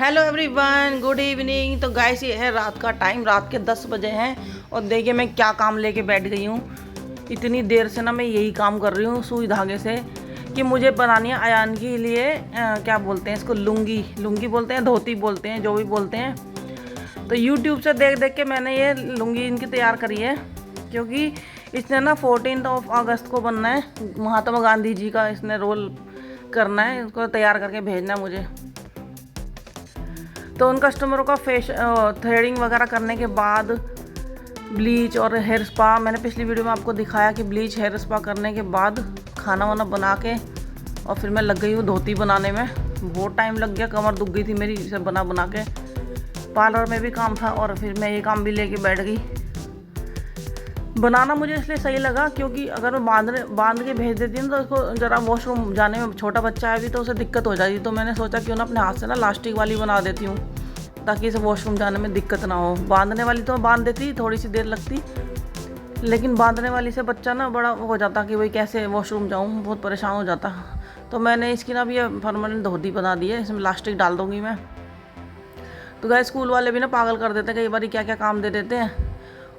Hello everyone, good evening. तो guys ये है रात का टाइम, रात के 10 बजे हैं और देखिए मैं क्या काम लेके बैठ गई हूँ। इतनी देर से ना मैं यही काम कर रही हूँ सुई धागे से कि मुझे बनानी है अयान के लिए क्या बोलते हैं इसको, लुंगी बोलते हैं, धोती बोलते हैं, जो भी बोलते हैं। तो यूट्यूब से देख देख के मैंने ये लुंगी इनकी तैयार करी है, क्योंकि इसने ना 14 अगस्त को बनना है, महात्मा गांधी जी का इसने रोल करना है, उसको तैयार करके भेजना है मुझे। तो उन कस्टमरों का थ्रेडिंग वगैरह करने के बाद ब्लीच और हेयर स्पा, मैंने पिछली वीडियो में आपको दिखाया कि ब्लीच हेयर स्पा करने के बाद खाना वाना बना के और फिर मैं लग गई हूँ धोती बनाने में। बहुत टाइम लग गया, कमर दुख गई थी मेरी इसे बना के। पार्लर में भी काम था और फिर मैं ये काम भी लेके बैठ गई। बनाना मुझे इसलिए सही लगा क्योंकि अगर मैं बांध के भेज देती हूँ तो उसको ज़रा वॉशरूम जाने में, छोटा बच्चा है अभी तो उसे दिक्कत हो जाती। तो मैंने सोचा क्यों ना अपने हाथ से ना लास्टिक वाली बना देती हूँ ताकि इसे वॉशरूम जाने में दिक्कत ना हो। बांधने वाली तो बांध देती, थोड़ी सी देर लगती, लेकिन बांधने वाली से बच्चा ना बड़ा हो जाता कि भाई कैसे वॉशरूम जाऊँ, बहुत परेशान हो जाता। तो मैंने इसकी ना अभी परमानेंट धोती बना दी है, इसमें लास्टिक डाल दूँगी मैं। तो गाइस स्कूल वाले भी ना पागल कर देते हैं, कई बार क्या क्या काम दे देते हैं।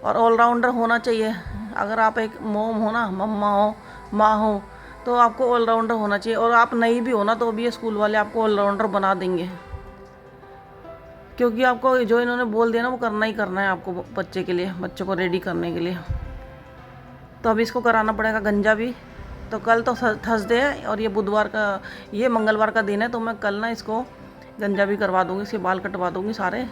और ऑलराउंडर होना चाहिए। अगर आप एक मोम हो ना, मम्मा हो, माँ हो, तो आपको ऑलराउंडर होना चाहिए। और आप नहीं भी हो ना तो भी ये स्कूल वाले आपको ऑलराउंडर बना देंगे, क्योंकि आपको जो इन्होंने बोल दिया ना वो करना ही करना है आपको, बच्चे के लिए, बच्चे को रेडी करने के लिए। तो अभी इसको कराना पड़ेगा गंजा भी। तो कल तो थर्सडे है और ये बुधवार का, ये मंगलवार का दिन है, तो मैं कल ना इसको गंजा भी करवा दूँगी, इसके बाल कटवा दूँगी सारे।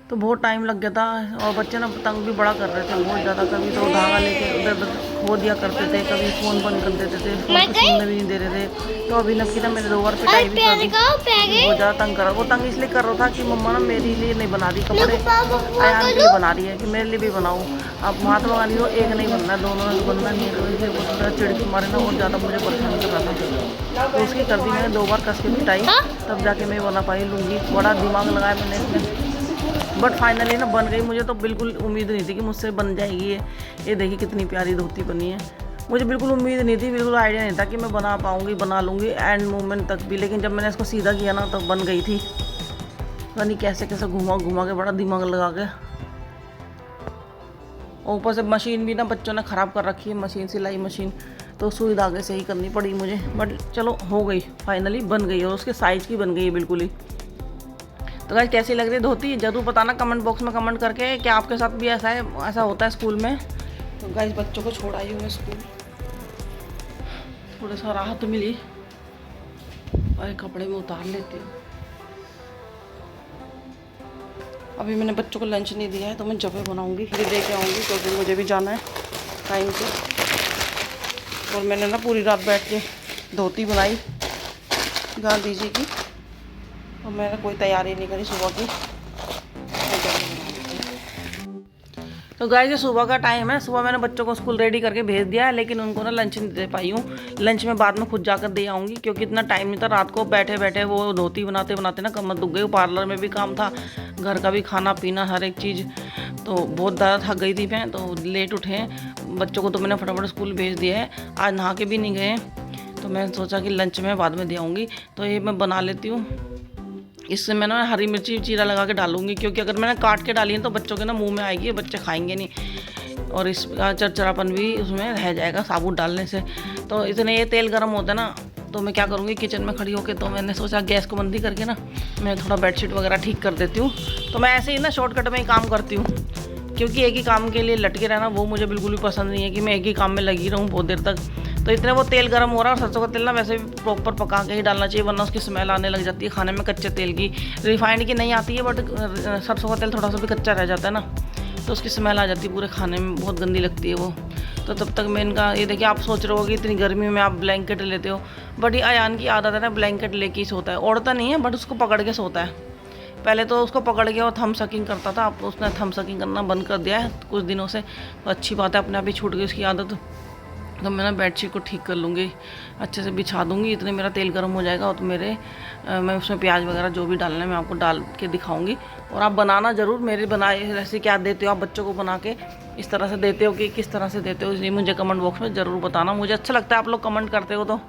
तो बहुत टाइम लग गया था और बच्चे ना तंग भी बड़ा कर रहे थे बहुत ज़्यादा। कभी तो धागा लेके उधर उधर खो दिया करते थे, कभी फ़ोन बंद कर देते थे, फ़ोन को सुनने भी नहीं दे रहे थे। तो अभी नक्की ना मेरे 2 बार पिटाई भी कर दी, बहुत ज़्यादा तंग कर रहा। वो तंग इसलिए कर रहा था कि मम्मा ना मेरे लिए नहीं बना रही कपड़े, अयान के लिए बना रही है कि मेरे लिए भी बनाऊँ। अब महात्मा गांधी को एक नहीं बनना है, दोनों ने बनना नहीं है। तो इसलिए बहुत ज़्यादा चिड़ के मारे ना बहुत ज़्यादा मुझे परेशान कर रहा था। तो उसकी कर दी मैंने 2 बार कस के पिटाई, तब जाके मैं बना पाई लूँगी। बड़ा दिमाग लगाया मैंने इसमें, बट फाइनली ना बन गई। मुझे तो बिल्कुल उम्मीद नहीं थी कि मुझसे बन जाएगी ये देखिए कितनी प्यारी धोती बनी है। मुझे बिल्कुल उम्मीद नहीं थी, बिल्कुल आइडिया नहीं था कि मैं बना पाऊँगी, बना लूँगी एंड मोमेंट तक भी। लेकिन जब मैंने इसको सीधा किया ना तब बन गई थी। पता नहीं कैसे कैसे घुमा के बड़ा दिमाग लगा के। ऊपर से मशीन भी ना बच्चों ने ख़राब कर रखी है, मशीन, सिलाई मशीन, तो सुई धागे से ही करनी पड़ी मुझे। बट चलो हो गई, फाइनली बन गई और उसके साइज़ की बन गई है बिल्कुल ही। तो गाइस कैसी लग रही है धोती जरूर बताना कमेंट बॉक्स में कमेंट करके, क्या आपके साथ भी ऐसा है, ऐसा होता है स्कूल में। तो गाइस बच्चों को छोड़ आई हूँ मैं स्कूल, थोड़ा सा राहत मिली और कपड़े में उतार लेती हूँ। अभी मैंने बच्चों को लंच नहीं दिया है तो मैं जब बनाऊँगी फिर दे के आऊँगी, क्योंकि मुझे भी जाना है टाइम से। और मैंने ना पूरी रात बैठ के धोती बनाई गांधी जी की, और मैंने कोई तैयारी नहीं करी सुबह की। तो गाइस ये सुबह का टाइम है, सुबह मैंने बच्चों को स्कूल रेडी करके भेज दिया है, लेकिन उनको ना लंच नहीं दे पाई हूँ। लंच में बाद में खुद जाकर दे आऊँगी, क्योंकि इतना टाइम नहीं था। रात को बैठे बैठे वो धोती बनाते बनाते ना कमर दुख गई। पार्लर में भी काम था, घर का भी खाना पीना हर एक चीज़, तो बहुत ज़्यादा थक गई थी मैं। तो लेट उठे बच्चों को, तो मैंने फटाफट स्कूल भेज दिया है। आज नहा के भी नहीं गए, तो मैंने सोचा कि लंच में बाद में दे आऊँगी। तो ये मैं बना लेती हूँ। इससे मैं ना हरी मिर्ची चीरा लगा के डालूंगी, क्योंकि अगर मैंने काट के डाली है तो बच्चों के ना मुंह में आएगी, बच्चे खाएंगे नहीं और इसका चरचरापन भी उसमें रह जाएगा साबुत डालने से। तो इतने ये तेल गर्म होता है ना, तो मैं क्या करूँगी किचन में खड़ी होकर, तो मैंने सोचा गैस को बंदी करके ना मैं थोड़ा बेडशीट वगैरह ठीक कर देती हूँ। तो मैं ऐसे ही ना शॉर्टकट में ही काम करती हूँ, क्योंकि एक ही काम के लिए लटके रहना वो मुझे बिल्कुल भी पसंद नहीं है कि मैं एक ही काम में लगी रहूँ बहुत देर तक। तो इतने वो तेल गर्म हो रहा है, और सरसों का तेल ना वैसे भी प्रॉपर पका के ही डालना चाहिए, वरना उसकी स्मेल आने लग जाती है खाने में कच्चे तेल की। रिफाइंड की नहीं आती है, बट सरसों का तेल थोड़ा सा भी कच्चा रह जाता है ना, तो उसकी स्मेल आ जाती है पूरे खाने में, बहुत गंदी लगती है वो। तो तब तक मैं इनका ये देखिए, आप सोच रहे हो कि इतनी गर्मी में आप ब्लैंकेट लेते हो, बट ये अयान की आदत है ना ब्लैंकेट लेके ही सोता है। ओढ़ता नहीं है बट उसको पकड़ के सोता है। पहले तो उसको पकड़ के और थम सकिंग करता था, अब उसने थम सकिंग करना बंद कर दिया है कुछ दिनों से। तो अच्छी बात है, अपने आप ही छूट गई उसकी आदत। तो मैं ना बेडशीट को ठीक कर लूँगी, अच्छे से बिछा दूँगी। इतने मेरा तेल गर्म हो जाएगा और तो मैं उसमें प्याज वगैरह जो भी डालना है मैं आपको डाल के दिखाऊँगी। और आप बनाना ज़रूर, मेरे बनाए जैसे क्या देते हो आप बच्चों को बना के, इस तरह से देते हो कि किस तरह से देते हो, इसलिए मुझे कमेंट बॉक्स में ज़रूर बताना। मुझे अच्छा लगता है आप लोग कमेंट करते हो। तो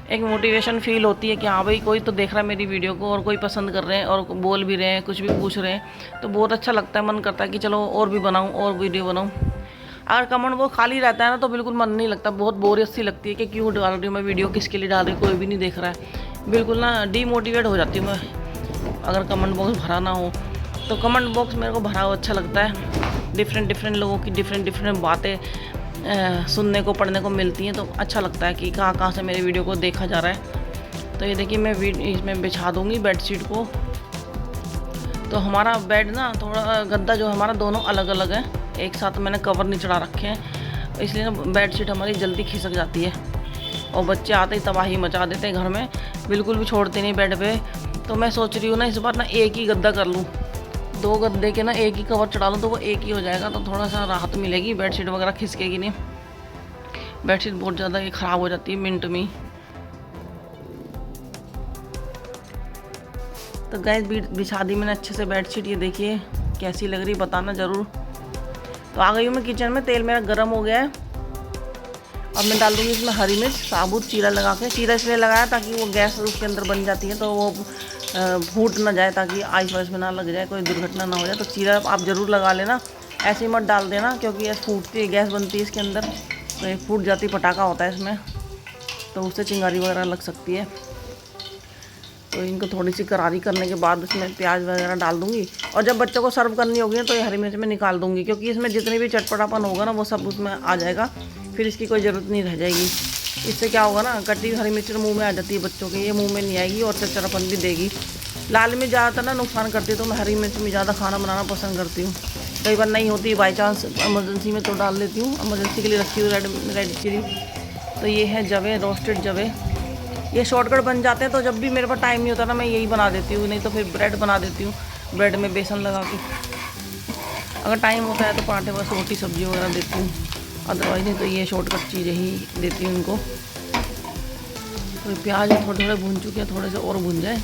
एक मोटिवेशन फील होती है कि हाँ भाई कोई तो देख रहा है मेरी वीडियो को और कोई पसंद कर रहे हैं और बोल भी रहे हैं, कुछ भी पूछ रहे हैं, तो बहुत अच्छा लगता है। मन करता है कि चलो और भी बनाऊँ और वीडियो बनाऊँ। अगर कमेंट वो खाली रहता है ना तो बिल्कुल मन नहीं लगता, बहुत बोरियत सी लगती है कि क्यों डाल रही हूँ मैं वीडियो, किसके लिए डाल रही हूँ, कोई भी नहीं देख रहा है। बिल्कुल ना डीमोटिवेट हो जाती हूँ मैं अगर कमेंट बॉक्स भरा ना हो। तो कमेंट बॉक्स मेरे को भरा हुआ अच्छा लगता है। डिफरेंट लोगों की डिफरेंट बातें सुनने को पढ़ने को मिलती हैं, तो अच्छा लगता है कि कहाँ से मेरे वीडियो को देखा जा रहा है। तो ये देखिए मैं इसमें बिछा दूँगी बेडशीट को। तो हमारा बेड ना थोड़ा गद्दा जो हमारा दोनों अलग अलग है, एक साथ मैंने कवर नहीं चढ़ा रखे हैं, इसलिए ना बेडशीट हमारी जल्दी खिसक जाती है और बच्चे आते ही तबाही मचा देते हैं घर में, बिल्कुल भी छोड़ते नहीं बेड पे। तो मैं सोच रही हूँ ना इस बार ना एक ही गद्दा कर लूँ, 2 गद्दे के ना एक ही कवर चढ़ा लूँ तो वो एक ही हो जाएगा, तो थोड़ा सा राहत मिलेगी, बेडशीट वगैरह खिसकेगी नहीं। बेडशीट बहुत ज़्यादा ये ख़राब हो जाती है मिनट में। तो गैस बिछा दी मैंने अच्छे से बेडशीट, ये देखिए कैसी लग रही बताना ज़रूर। तो आ गई हूँ मैं किचन में, तेल मेरा गर्म हो गया है। अब मैं डाल दूँगी इसमें हरी मिर्च साबुत चीरा लगा के। चीरा इसलिए लगाया ताकि वो गैस उसके अंदर बन जाती है तो वो फूट ना जाए, ताकि आइस वाइस में ना लग जाए, कोई दुर्घटना ना हो जाए। तो चीरा आप ज़रूर लगा लेना, ऐसे ही मत डाल देना क्योंकि ये फूटती है, गैस बनती है इसके अंदर, तो ये फूट जाती, पटाखा होता है इसमें, तो उससे चिंगारी वगैरह लग सकती है। तो इनको थोड़ी सी करारी करने के बाद इसमें प्याज वगैरह डाल दूँगी, और जब बच्चों को सर्व करनी होगी तो ये हरी मिर्च में निकाल दूँगी, क्योंकि इसमें जितनी भी चटपटापन होगा ना वो सब उसमें आ जाएगा, फिर इसकी कोई ज़रूरत नहीं रह जाएगी। इससे क्या होगा ना, कटी हुई हरी मिर्च मुँह में आ जाती है बच्चों के, ये मुँह में नहीं आएगी और चरचरापन भी देगी। लाल मिर्च ज़्यादातर ना नुकसान करती है, तो मैं हरी मिर्च में ज़्यादा खाना बनाना पसंद करती हूँ। कई बार नहीं होती बाई चांस इमरजेंसी में तो डाल लेती हूँ, इमरजेंसी के लिए रखी हुई रेड चिली। तो ये है जवे, रोस्टेड जवे, ये शॉर्टकट बन जाते हैं। तो जब भी मेरे पास टाइम नहीं होता ना मैं यही बना देती हूँ, नहीं तो फिर ब्रेड बना देती हूँ, ब्रेड में बेसन लगा के। अगर टाइम होता है तो पराठे बस रोटी सब्जी वगैरह देती हूँ, अदरवाइज नहीं तो ये शॉर्टकट चीज़ें ही देती हूँ उनको। तो प्याज थोड़े भून चुके हैं, थोड़े से और भून जाए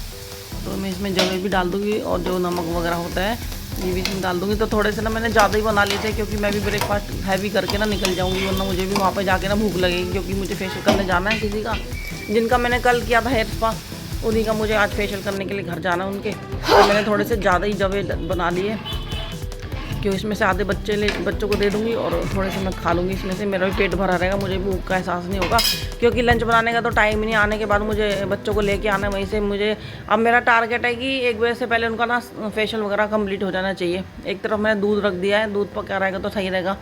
तो मैं इसमें जवे भी डाल दूँगी और जो नमक वगैरह होता है ये भी इसमें डाल दूँगी। तो थोड़े से ना मैंने ज़्यादा ही बना लिए थे क्योंकि मैं भी ब्रेकफास्ट हैवी करके ना निकल जाऊँगी, वरना मुझे भी वहाँ पर जाके ना भूख लगेगी, क्योंकि मुझे फेशियल करने जाना है किसी का, जिनका मैंने कल किया था हेयर स्पा, उन्हीं का मुझे आज फेशियल करने के लिए घर जाना है उनके। तो मैंने थोड़े से ज़्यादा ही जवे बना लिए, क्यों इसमें से आधे बच्चों को दे दूँगी और थोड़े से मैं खा लूँगी इसमें से, मेरा भी पेट भरा रहेगा, मुझे भूख का एहसास नहीं होगा, क्योंकि लंच बनाने का तो टाइम ही नहीं, आने के बाद मुझे बच्चों को लेके आना है वहीं से। मुझे अब मेरा टारगेट है कि 1 बजे से पहले उनका ना फेशियल वगैरह कंप्लीट हो जाना चाहिए। एक तरफ मैंने दूध रख दिया है, दूध पका रहेगा तो सही रहेगा।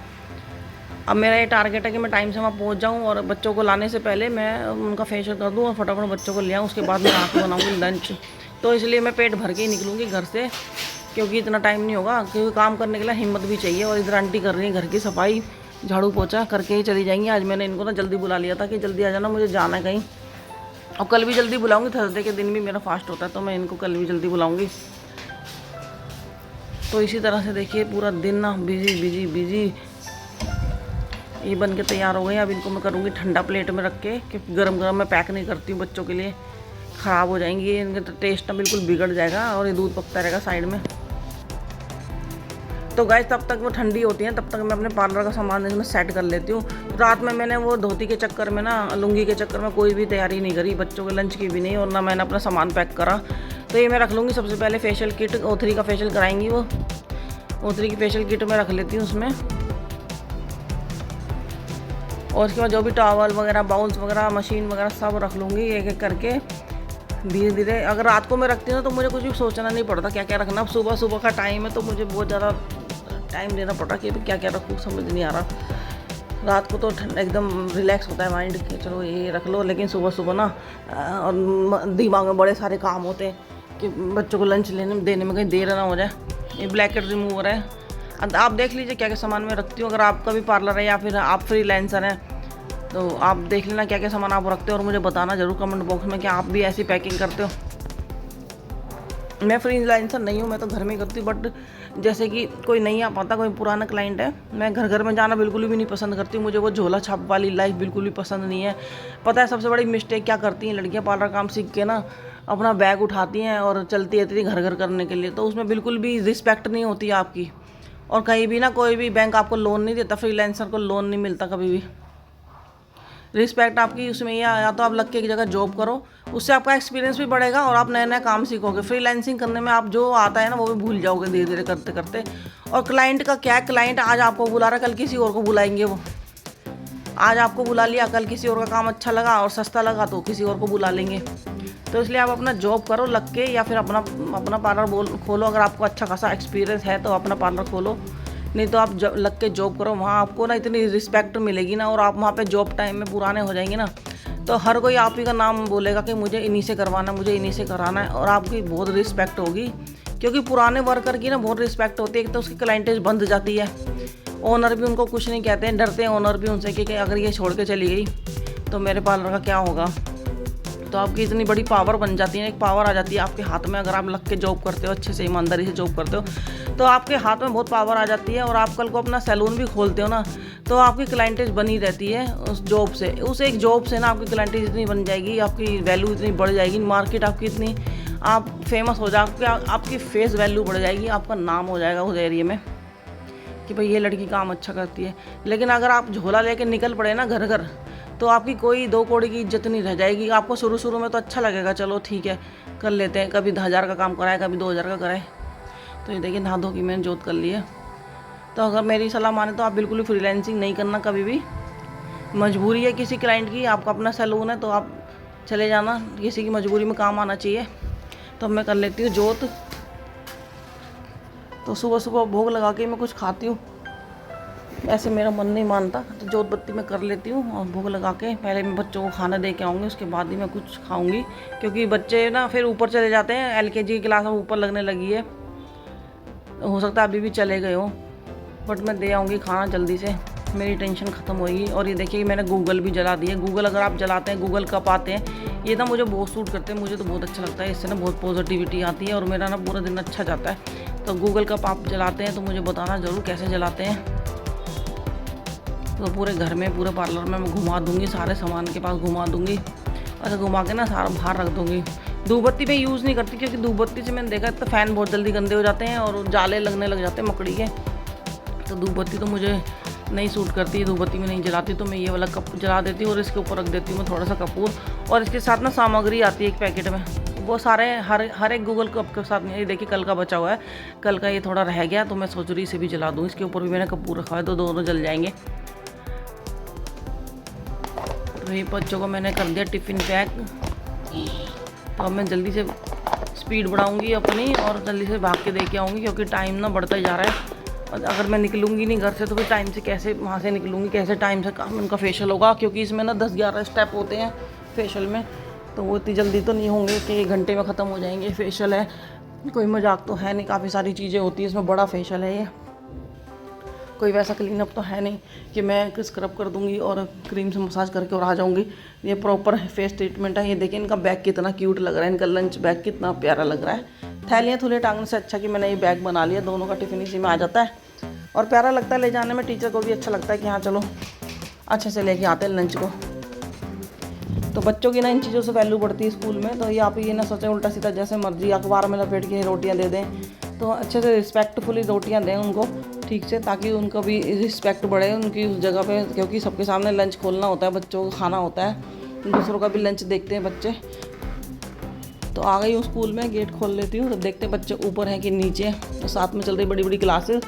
अब मेरा ये टारगेट है कि मैं टाइम से वहाँ पहुँच जाऊँ और बच्चों को लाने से पहले मैं उनका फेशियल कर दूँ और फटाफट बच्चों को ले आऊँ, उसके बाद मैं रात को बनाऊँगी लंच। तो इसलिए मैं पेट भर के ही निकलूँगी घर से, क्योंकि इतना टाइम नहीं होगा, क्योंकि काम करने के लिए हिम्मत भी चाहिए। और इधर आंटी कर रही है घर की सफाई, झाड़ू पोछा करके ही चली जाएंगी। आज मैंने इनको ना जल्दी बुला लिया था कि जल्दी आ जाना, मुझे जाना है कहीं, और कल भी जल्दी बुलाऊंगी, थर्सडे के दिन भी मेरा फास्ट होता है, तो मैं इनको कल भी जल्दी बुलाऊंगी। तो इसी तरह से देखिए पूरा दिन ना बिजी ये बन के तैयार हो गए। अब इनको मैं करूँगी ठंडा प्लेट में रख के, क्योंकि गरम मैं पैक नहीं करती हूँ बच्चों के लिए, ख़राब हो जाएंगी, इनका तो टेस्ट ना बिल्कुल बिगड़ जाएगा और ये दूध पकता रहेगा साइड में। तो गाइस तब तक वो ठंडी होती हैं, तब तक मैं अपने पार्लर का सामान इसमें सेट कर लेती हूँ। रात में मैंने वो धोती के चक्कर में ना, लुंगी के चक्कर में कोई भी तैयारी नहीं करी, बच्चों के लंच की भी नहीं, और ना मैंने अपना सामान पैक करा। तो ये मैं रख लूँगी सबसे पहले फेशियल किट, O3 का फेशियल कराएंगी वो, O3 की फेशियल किट मैं रख लेती हूँ उसमें। और उसके बाद जो भी टॉवल वगैरह, बाउल्स वगैरह, मशीन वगैरह सब रख लूँगी एक एक करके धीरे धीरे। अगर रात को मैं रखती हूँ तो मुझे कुछ भी सोचना नहीं पड़ता क्या क्या रखना। अब सुबह का टाइम है तो मुझे बहुत ज़्यादा टाइम देना पड़ रहा कि क्या क्या रखूँ, समझ नहीं आ रहा। रात को तो एकदम रिलैक्स होता है माइंड कि चलो ये रख लो, लेकिन सुबह ना और दिमाग में बड़े सारे काम होते हैं कि बच्चों को लंच देने में कहीं देर ना हो जाए। ये ब्लैकेट रिमूवर है, आप देख लीजिए क्या क्या सामान मैं रखती हूँ। अगर आपका भी पार्लर है या फिर आप फ्रीलांसर हैं तो आप देख लेना क्या क्या सामान आप रखते हो और मुझे बताना जरूर कमेंट बॉक्स में कि आप भी ऐसी पैकिंग करते हो। मैं फ्रीलांसर नहीं हूँ, मैं तो घर में ही करती हूँ, बट जैसे कि कोई नहीं आ पाता, कोई पुराना क्लाइंट है, मैं घर में जाना बिल्कुल भी नहीं पसंद करती हूँ। मुझे वो झोला छाप वाली लाइफ बिल्कुल भी पसंद नहीं है। पता है सबसे बड़ी मिस्टेक क्या करती हैं लड़कियाँ, पार्लर काम सीख के ना अपना बैग उठाती हैं और चलती रहती थी घर करने के लिए, तो उसमें बिल्कुल भी रिस्पेक्ट नहीं होती आपकी। और कहीं भी ना कोई भी बैंक आपको लोन नहीं देता, फ्रीलांसर को लोन नहीं मिलता कभी भी। रिस्पेक्ट आपकी उसमें ये या तो आप लग के एक जगह जॉब करो, उससे आपका एक्सपीरियंस भी बढ़ेगा और आप नए नए काम सीखोगे। फ्रीलांसिंग करने में आप जो आता है ना वो भी भूल जाओगे धीरे धीरे करते करते। और क्लाइंट का क्या है, क्लाइंट आज आपको बुला रहा है, कल किसी और को बुलाएंगे। वो आज आपको बुला लिया, कल किसी और का काम अच्छा लगा और सस्ता लगा तो किसी और को बुला लेंगे। तो इसलिए आप अपना जॉब करो लग के, या फिर अपना पार्लर खोलो। अगर आपको अच्छा खासा एक्सपीरियंस है तो अपना पार्लर खोलो, नहीं तो आप लग के जॉब करो। वहाँ आपको ना इतनी रिस्पेक्ट मिलेगी ना, और आप वहाँ पे जॉब टाइम में पुराने हो जाएंगे ना तो हर कोई आप ही का नाम बोलेगा कि मुझे इन्हीं से करवाना, मुझे इन्हीं से कराना है, और आपकी बहुत रिस्पेक्ट होगी। क्योंकि पुराने वर्कर की ना बहुत रिस्पेक्ट होती है। एक तो उसकी क्लाइंटेज बंद जाती है, ओनर भी उनको कुछ नहीं कहते हैं, डरते हैं ओनर भी उनसे कि अगर ये छोड़ के चली गई तो मेरे पार्लर का क्या होगा। तो आपकी इतनी बड़ी पावर बन जाती है, एक पावर आ जाती है आपके हाथ में। अगर आप लग के जॉब करते हो, अच्छे से ईमानदारी से जॉब करते हो, तो आपके हाथ में बहुत पावर आ जाती है। और आप कल को अपना सैलून भी खोलते हो ना तो आपकी क्लाइंटेज बनी रहती है उस जॉब से। उस एक जॉब से ना आपकी क्लाइंटेज इतनी बन जाएगी, आपकी वैल्यू इतनी बढ़ जाएगी, मार्केट आपकी इतनी, आप फेमस हो जाओगे, आपकी फेस वैल्यू बढ़ जाएगी, आपका नाम हो जाएगा उस एरिया में कि भाई ये लड़की काम अच्छा करती है। लेकिन अगर आप झोला लेके निकल पड़े ना घर घर, तो आपकी कोई 2 कौड़ी की इज्जत नहीं रह जाएगी। आपको शुरू शुरू में तो अच्छा लगेगा, चलो ठीक है कर लेते हैं, कभी 1000 का काम कराए, कभी 2000 का कराए। तो ये देखिए नहा धो की मैंने जोत कर ली है। तो अगर मेरी सलाह माने तो आप बिल्कुल भी फ्रीलांसिंग नहीं करना कभी भी। मजबूरी है किसी क्लाइंट की, आपका अपना सैलून है तो आप चले जाना, किसी की मजबूरी में काम आना चाहिए। तो मैं कर लेती हूँ जोत। तो सुबह सुबह भोग लगा के मैं कुछ खाती हूँ, ऐसे मेरा मन नहीं मानता तो जोत बत्ती मैं कर लेती हूँ। और भोग लगा के पहले मैं बच्चों को खाना दे के आऊँगी, उसके बाद ही मैं कुछ खाऊँगी। क्योंकि बच्चे ना फिर ऊपर चले जाते हैं, LKG की क्लास में ऊपर लगने लगी है, हो सकता है अभी भी चले गए हो, बट मैं दे आऊँगी खाना जल्दी से, मेरी टेंशन ख़त्म होगी। और ये देखिए मैंने गूगल भी जला दी है। गूगल अगर आप जलाते हैं, गूगल कप आते हैं, ये ना मुझे बहुत सूट करते हैं, मुझे तो बहुत अच्छा लगता है। इससे ना बहुत पॉजिटिविटी आती है और मेरा ना पूरा दिन अच्छा जाता है। तो गूगल कप आप जलाते हैं तो मुझे बताना ज़रूर कैसे जलाते हैं। तो पूरे घर में, पूरे पार्लर में मैं घुमा दूँगी, सारे सामान के पास घुमा दूँगी, और घुमा के ना सारा बाहर रख दूँगी। धूप बत्ती मैं यूज़ नहीं करती, क्योंकि धूप बत्ती से मैंने देखा तो फ़ैन बहुत जल्दी गंदे हो जाते हैं और जाले लगने लग जाते हैं मकड़ी के। तो धूप बत्ती तो मुझे नहीं सूट करती, धूप बत्ती में नहीं जलाती। तो मैं ये वाला कप जला देती हूँ और इसके ऊपर रख देती हूँ मैं थोड़ा सा कपूर। और इसके साथ ना सामग्री आती है एक पैकेट में, वो सारे हर एक गूगल कप के साथ में। ये देखिए कल का बचा हुआ है, कल का ये थोड़ा रह गया तो मैं सोच रही इसे भी जला दूँ। इसके ऊपर भी मैंने कपूर रखा है तो दोनों जल जाएंगे। तो ये बच्चों को मैंने कर दिया टिफ़िन पैक। तो अब मैं जल्दी से स्पीड बढ़ाऊँगी अपनी और जल्दी से भाग के दे के आऊँगी, क्योंकि टाइम ना बढ़ता ही जा रहा है। और अगर मैं निकलूँगी नहीं घर से तो फिर टाइम से कैसे वहाँ से निकलूँगी, कैसे टाइम से काम उनका फेशियल होगा। क्योंकि इसमें ना 10-11 स्टेप होते हैं फेशियल में, तो वो इतनी जल्दी तो नहीं होंगे कि 1 घंटे में ख़त्म हो जाएंगे। फेशियल है, कोई मजाक तो है नहीं, काफ़ी सारी चीज़ें होती है इसमें, बड़ा फेशियल है ये, कोई वैसा क्लीन अप तो है नहीं कि मैं स्क्रब कर दूंगी और क्रीम से मसाज करके और आ जाऊंगी। ये प्रॉपर फेस ट्रीटमेंट है। ये देखिए इनका बैग कितना क्यूट लग रहा है, इनका लंच बैग कितना प्यारा लग रहा है। थैलियाँ थुलियाँ टांगने से अच्छा कि मैंने ये बैग बना लिया, दोनों का टिफ़िन इसी में आ जाता है और प्यारा लगता है ले जाने में। टीचर को भी अच्छा लगता है कि हाँ चलो अच्छे से लेके आते हैं लंच को। तो बच्चों की ना इन चीज़ों से वैल्यू बढ़ती है स्कूल में। तो ये आप ये ना सोचें उल्टा सीधा जैसे मर्जी अखबार में लपेट के रोटियाँ दे दें, तो अच्छे से रिस्पेक्टफुली रोटियाँ दें उनको ठीक से, ताकि उनका भी रिस्पेक्ट बढ़े उनकी उस जगह पे। क्योंकि सबके सामने लंच खोलना होता है, बच्चों को खाना होता है, दूसरों का भी लंच देखते हैं बच्चे। तो आ गई हूँ स्कूल में, गेट खोल लेती हूँ तो देखते हैं बच्चे ऊपर हैं कि नीचे हैं। तो साथ में चल रही बड़ी बड़ी क्लासेस,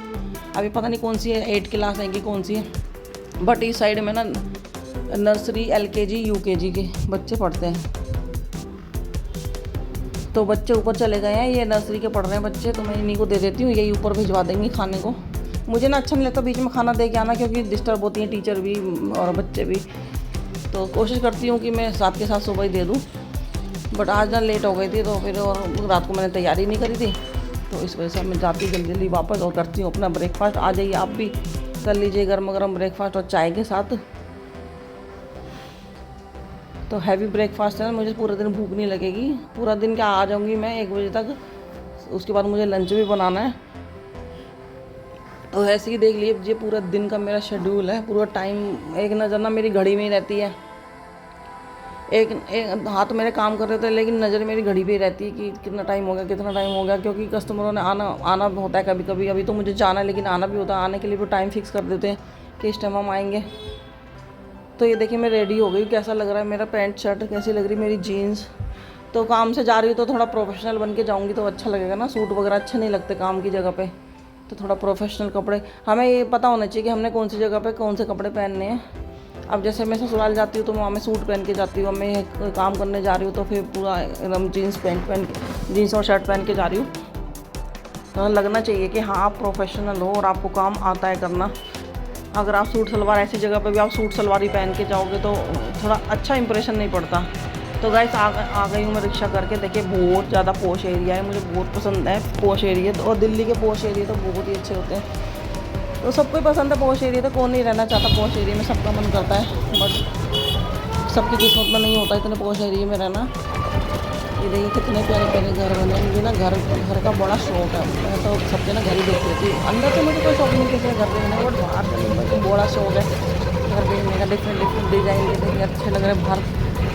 अभी पता नहीं कौन सी है, 8 क्लास है कि कौन सी है, बट इस साइड में ना नर्सरी LKG UKG के बच्चे पढ़ते हैं। तो बच्चे ऊपर चले गए हैं, ये नर्सरी के पढ़ रहे हैं बच्चे, तो मैं इन्हीं को दे देती हूँ, यही ऊपर भिजवा देंगी खाने को। मुझे ना अच्छा नहीं लगता बीच में खाना दे के आना, क्योंकि डिस्टर्ब होती हैं टीचर भी और बच्चे भी। तो कोशिश करती हूँ कि मैं साथ के साथ सुबह ही दे दूँ, बट आज ना लेट हो गई थी तो फिर और रात को मैंने तैयारी नहीं करी थी, तो इस वजह से मैं जाती जल्दी जल्दी वापस और करती हूँ अपना ब्रेकफास्ट। आ जाइए आप भी कर लीजिए गर्मा गर्म ब्रेकफास्ट और चाय के साथ। तो हैवी ब्रेकफास्ट है ना, मुझे पूरे दिन भूख नहीं लगेगी, पूरा दिन क्या आ जाऊँगी मैं 1 बजे तक। उसके बाद मुझे लंच भी बनाना है। तो ऐसे ही देख लीजिए ये पूरा दिन का मेरा शेड्यूल है, पूरा टाइम एक नज़र ना मेरी घड़ी में ही रहती है। एक हाथ मेरे काम कर रहे थे लेकिन नज़र मेरी घड़ी पे ही रहती है कि कितना टाइम हो गया, कितना टाइम हो गया। क्योंकि कस्टमरों ने आना होता है कभी कभी, अभी तो मुझे जाना है लेकिन आना भी होता है। आने के लिए भी टाइम फिक्स कर देते हैं कि इस टाइम हम आएंगे। तो ये देखिए मैं रेडी हो गई, कैसा लग रहा है मेरा पैंट शर्ट, कैसी लग रही मेरी जीन्स। तो काम से जा रही हूँ तो थोड़ा प्रोफेशनल बन के जाऊँगी तो अच्छा लगेगा ना, सूट वगैरह अच्छे नहीं लगते काम की जगह पे, तो थोड़ा प्रोफेशनल कपड़े, हमें ये पता होना चाहिए कि हमने कौन सी जगह पे कौन से कपड़े पहनने हैं। अब जैसे मैं ससुराल जाती हूँ तो वहाँ मैं सूट पहन के जाती हूँ, अब मैं काम करने जा रही हूँ तो फिर पूरा एकदम जीन्स पैंट पहन के, जीन्स और शर्ट पहन के जा रही हूँ। तो लगना चाहिए कि हाँ आप प्रोफेशनल हो और आपको काम आता है करना। अगर आप सूट सलवार ऐसी जगह पे भी आप सूट सलवार ही पहन के जाओगे तो थोड़ा अच्छा इंप्रेशन नहीं पड़ता। तो गाइस आ गई हूँ मैं रिक्शा करके। देखिए बहुत ज़्यादा पॉश एरिया है, मुझे बहुत पसंद है पॉश एरिया, और दिल्ली के पॉश एरिया तो बहुत ही अच्छे होते हैं। तो सबको ही पसंद है पॉश एरिया, तो कौन नहीं रहना चाहता पॉश एरिया में, सबका मन करता है, बट सबकी किस्मत में नहीं होता इतने पॉश एरिया में रहना। ये देखिए कितने प्यारे प्यारे घर बने हैं। मुझे ना घर का बड़ा शौक है, मैं तो सबके ना घर ही देख लेती हूँ। अंदर तो मुझे कोई शौक नहीं किसी घर देखने का, बट बाहर का बड़ा शौक है घर देखने का। डिफरेंट डिज़ाइन के देखिए अच्छे लग रहे हैं, बाहर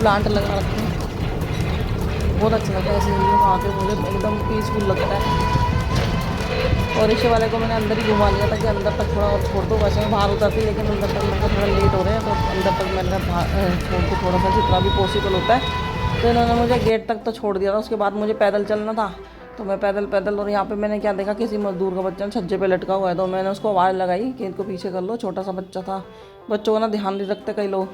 प्लांट लगा रखे हैं, बहुत अच्छा लगता है ऐसे एरिया में आके, मुझे एकदम पीसफुल लगता है। और रिक्शे वाले को मैंने अंदर ही घुमा लिया था कि अंदर तक थोड़ा और छोड़ दो, वैसे मैं बाहर उतरती, लेकिन अंदर तक मेरे को थोड़ा लेट हो रहे हैं तो अंदर तक मैंने छोड़ के थोड़ा सा जितना भी पॉसिबल होता है। तो इन्होंने मुझे गेट तक तो छोड़ दिया था, उसके बाद मुझे पैदल चलना था, तो मैं पैदल और यहाँ पे मैंने क्या देखा, किसी मजदूर का बच्चा छज्जे पे लटका हुआ है, तो मैंने उसको आवाज़ लगाई कि इनको पीछे कर लो। छोटा सा बच्चा था, बच्चों को ना ध्यान नहीं रखते कई लोग,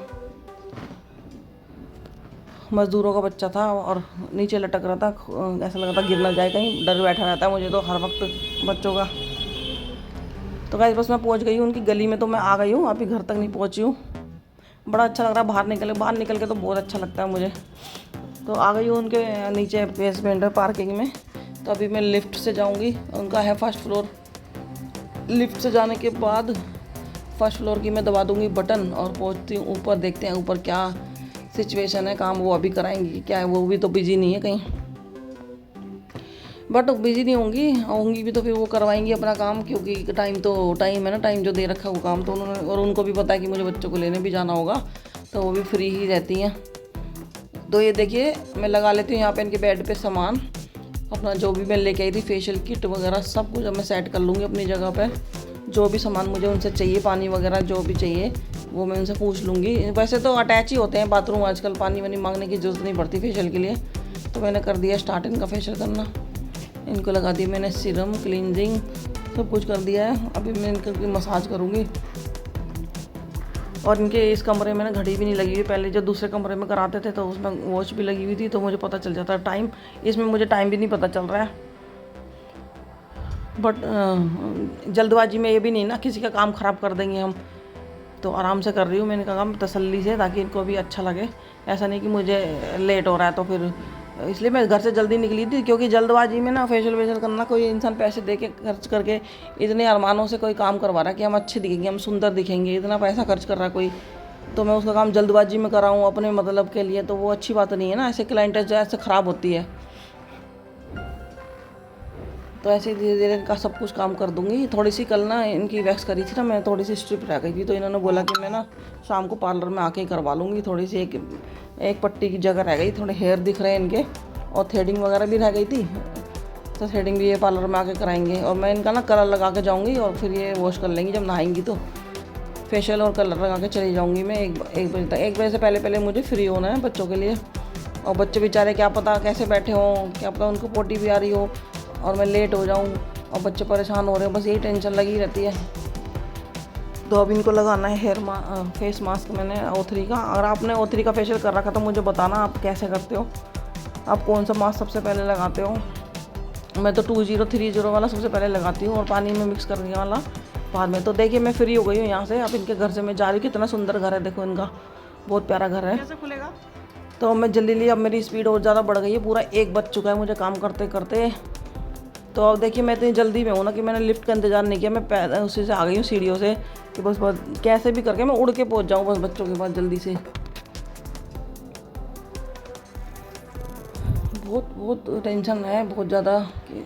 मजदूरों का बच्चा था और नीचे लटक रहा था, ऐसा लग रहा था गिर ना जाए कहीं, डर बैठा रहता है मुझे तो हर वक्त बच्चों का। तो गाइस बस मैं पहुंच गई हूँ उनकी गली में, तो मैं आ गई हूँ, अभी घर तक नहीं पहुंची हूँ। बड़ा अच्छा लग रहा है बाहर निकल के तो बहुत अच्छा लगता है मुझे। तो आ गई हूँ उनके नीचे बेसमेंट है पार्किंग में, तो अभी मैं लिफ्ट से जाऊँगी, उनका है फर्स्ट फ्लोर। लिफ्ट से जाने के बाद फर्स्ट फ्लोर की मैं दबा दूँगी बटन और पहुँचती हूँ ऊपर, देखते हैं ऊपर क्या सिचुएशन है, काम वो अभी कराएंगी क्या है, वो भी तो बिजी नहीं है कहीं, बट बिजी नहीं होंगी भी तो फिर वो करवाएंगी अपना काम, क्योंकि टाइम है ना, टाइम जो दे रखा है वो काम तो उन्होंने, और उनको भी पता है कि मुझे बच्चों को लेने भी जाना होगा, तो वो भी फ्री ही रहती हैं। तो ये देखिए मैं लगा लेती हूँ यहाँ पे इनके बेड पे सामान अपना, जो भी मैं लेके आई थी फेशियल किट वगैरह सब कुछ अब मैं सेट कर लूँगी अपनी जगह पे। जो भी सामान मुझे उनसे चाहिए, पानी वगैरह जो भी चाहिए वो मैं उनसे पूछ लूँगी। वैसे तो अटैच ही होते हैं बाथरूम, आजकल पानी वानी मांगने की ज़रूरत नहीं पड़ती फेशियल के लिए। तो मैंने कर दिया स्टार्ट इनका फेशियल करना, इनको लगा दी मैंने सीरम, क्लींजिंग सब कुछ कर दिया है। अभी मैं इनकी मसाज करूँगी। और इनके इस कमरे में ना घड़ी भी नहीं लगी हुई, पहले जो दूसरे कमरे में कराते थे तो उसमें वॉच भी लगी हुई थी, तो मुझे पता चल जाता है टाइम, इसमें मुझे टाइम भी नहीं पता चल रहा है। बट जल्दबाजी में ये भी नहीं ना किसी का काम ख़राब कर देंगे हम, तो आराम से कर रही हूँ मैंने काम तसल्ली से, ताकि इनको भी अच्छा लगे। ऐसा नहीं कि मुझे लेट हो रहा है तो फिर, इसलिए मैं घर से जल्दी निकली थी, क्योंकि जल्दबाजी में ना फेशियल वेशियल करना, कोई इंसान पैसे दे के खर्च करके इतने अरमानों से कोई काम करवा रहा है कि हम अच्छे दिखेंगे, हम सुंदर दिखेंगे, इतना पैसा खर्च कर रहा है कोई, तो मैं उसका काम जल्दबाजी में कराऊँ अपने मतलब के लिए, तो वो अच्छी बात नहीं है ना। ऐसे क्लाइंट जो ऐसे ख़राब होती है, तो ऐसे धीरे धीरे इनका सब कुछ काम कर दूंगी। थोड़ी सी कल ना इनकी वैक्स करी थी ना, मैं थोड़ी सी स्ट्रिप रह गई थी, तो इन्होंने बोला कि मैं ना शाम को पार्लर में आके ही करवा लूँगी। थोड़ी सी एक पट्टी की जगह रह गई, थोड़े हेयर दिख रहे हैं इनके, और थ्रेडिंग वगैरह भी रह गई थी, तो थ्रेडिंग भी ये पार्लर में आके कराएंगे। और मैं इनका ना कलर लगा के जाऊँगी और फिर ये वॉश कर लेंगी जब नहाएंगी, तो फेशियल और कलर लगा के चली जाऊँगी मैं 1 बजे तक। 1 बजे से पहले मुझे फ्री होना है बच्चों के लिए। और बच्चे बेचारे क्या पता कैसे बैठे हों, क्या पता उनको पोटी भी आ रही हो और मैं लेट हो जाऊँ और बच्चे परेशान हो रहे हो, बस यही टेंशन लगी रहती है। तो अब इनको लगाना है फेस मास्क मैंने O3 का। अगर आपने O3 का फेशियल कर रखा तो मुझे बताना आप कैसे करते हो, आप कौन सा मास्क सबसे पहले लगाते हो। मैं तो 2030 वाला सबसे पहले लगाती हूँ और पानी में मिक्स करने वाला बाद में। तो देखिए मैं फ्री हो गई हूँ यहाँ से, अब इनके घर से मैं जा रही हूँ। कितना सुंदर घर है, देखो इनका बहुत प्यारा घर है। कैसे खुलेगा? तो मैं जल्दी अब मेरी स्पीड और ज़्यादा बढ़ गई है, पूरा 1 बज चुका है मुझे काम करते करते। तो अब देखिए मैं इतनी जल्दी में हूँ ना कि मैंने लिफ्ट का इंतज़ार नहीं किया, मैं उसी से आ गई हूँ सीढ़ियों से, कि बस कैसे भी करके मैं उड़ के पहुँच जाऊँ बस बच्चों के पास जल्दी से। बहुत टेंशन है, बहुत ज़्यादा, कि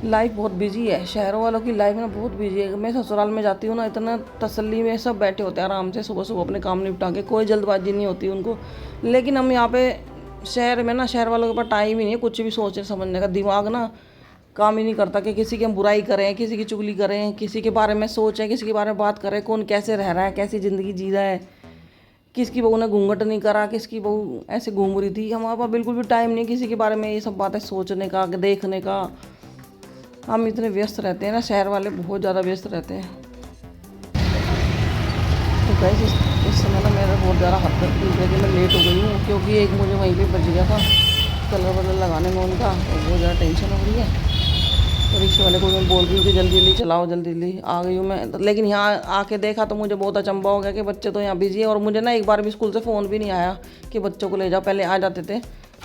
लाइफ बहुत बिजी है। शहरों वालों की लाइफ ना बहुत बिजी है। मैं ससुराल में जाती हूँ ना, इतना तसल्ली में सब बैठे होते हैं आराम से, सुबह अपने काम निपटा के, कोई जल्दबाजी नहीं होती उनको। लेकिन हम यहाँ पे शहर में ना, शहर वालों के पास टाइम ही नहीं है कुछ भी सोचने समझने का, दिमाग ना काम ही नहीं करता कि किसी की हम बुराई करें, किसी की चुगली करें, किसी के बारे में सोचें, किसी के बारे में बात करें, कौन कैसे रह रहा है, कैसी ज़िंदगी जी रहा है, किसकी बहू ने घूंघट नहीं करा, किसकी बहू ऐसे घूम रही थी। हमारे पास बिल्कुल भी टाइम नहीं किसी के बारे में ये सब बातें सोचने का, देखने का। हम इतने व्यस्त रहते हैं ना, शहर वाले बहुत ज़्यादा व्यस्त रहते हैं। तो गाइस इस समय ना मेरा बहुत ज़्यादा हद तक है कि मैं लेट हो गई हूँ, क्योंकि एक मुझे वहीं पे बच गया था कलर वलर लगाने में उनका, और बहुत ज़्यादा टेंशन हो रही है। तो रिक्शे वाले को मैं बोल रही हूँ कि जल्दी जल्दी चलाओ, जल्दी जल्दी आ गई हूँ मैं। लेकिन यहाँ आके देखा तो मुझे बहुत अचंभा हो गया कि बच्चे तो यहाँ बिजी है, और मुझे ना एक बार भी स्कूल से फ़ोन भी नहीं आया कि बच्चों को ले जाओ। पहले आ जाते थे,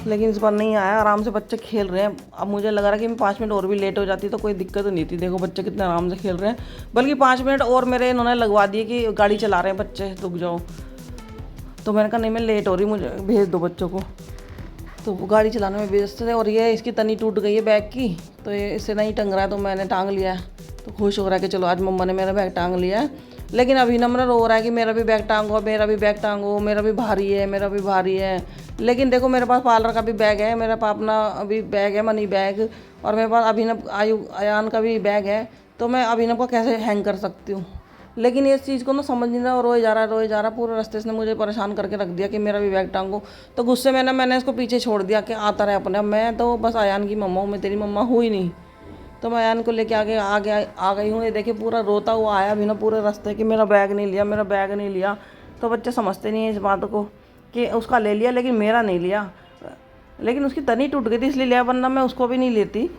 लेकिन इस बार नहीं आया। आराम से बच्चे खेल रहे हैं। अब मुझे लग रहा है कि मैं 5 मिनट और भी लेट हो जाती तो कोई दिक्कत नहीं थी। देखो बच्चे कितने आराम से खेल रहे हैं, बल्कि 5 मिनट और मेरे इन्होंने लगवा दिए कि गाड़ी चला रहे हैं बच्चे, रुक जाओ। तो मैंने कहा नहीं मैं लेट हो रही, मुझे भेज दो बच्चों को। तो वो गाड़ी चलाने में व्यस्त थे, और ये इसकी तनी टूट गई है बैग की, तो ये इससे नहीं टंग रहा है, तो मैंने टांग लिया है। तो खुश हो रहा है कि चलो आज मम्मा ने मेरा बैग टांग लिया है। लेकिन अभी नम्र रो रहा है कि मेरा भी बैग टांगो, मेरा भी बैग टांगो, मेरा भी भारी है, मेरा भी भारी है। लेकिन देखो मेरे पास पार्लर का भी बैग है, मेरा अपना अभी बैग है, मनी बैग, और मेरे पास अभिनव अयान का भी बैग है। तो मैं अभिनव को कैसे हैंग कर सकती हूँ। लेकिन इस चीज़ को ना समझ नहीं रहा, और रोए जा रहा। पूरे रास्ते से मुझे परेशान करके रख दिया कि मेरा भी बैग टांगो। तो गुस्से में ना मैंने इसको पीछे छोड़ दिया कि आता रहे अपने। मैं तो बस अयान की मम्मा हूँ, मैं तेरी मम्मा हुई नहीं। तो मैं अयान को लेके आ गई हूँ। ये देखिए पूरा रोता हुआ आया भी ना पूरे रास्ते कि मेरा बैग नहीं लिया, मेरा बैग नहीं लिया। तो बच्चे समझते नहीं हैं इस बात को कि उसका ले लिया लेकिन मेरा नहीं लिया। लेकिन उसकी तनी टूट गई थी इसलिए लिया, वरना मैं उसको भी नहीं लेती।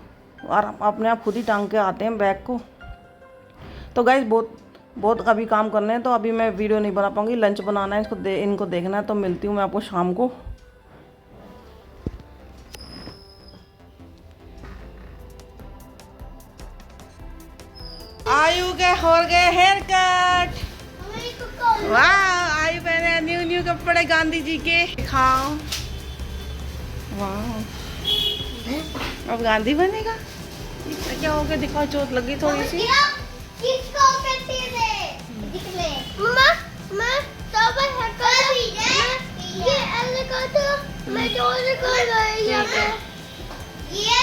और अपने आप खुद ही टांग के आते हैं बैग को। तो गाइस बहुत अभी काम करने हैं, तो अभी मैं वीडियो नहीं बना पाऊँगी। लंच बनाना है, इनको देखना है। तो मिलती हूँ मैं आपको शाम को। आयु के हो गए हेयर कट। वाह, आयु पहने न्यू कपड़े गांधी जी के, दिखाओ। वाह, अब गांधी बनेगा। क्या हो गया, दिखाओ, चोट लगी थोड़ी सी। किसको कहते हैं? मम्मा ये अलग का तो मैं जोर कर रही हूं। ये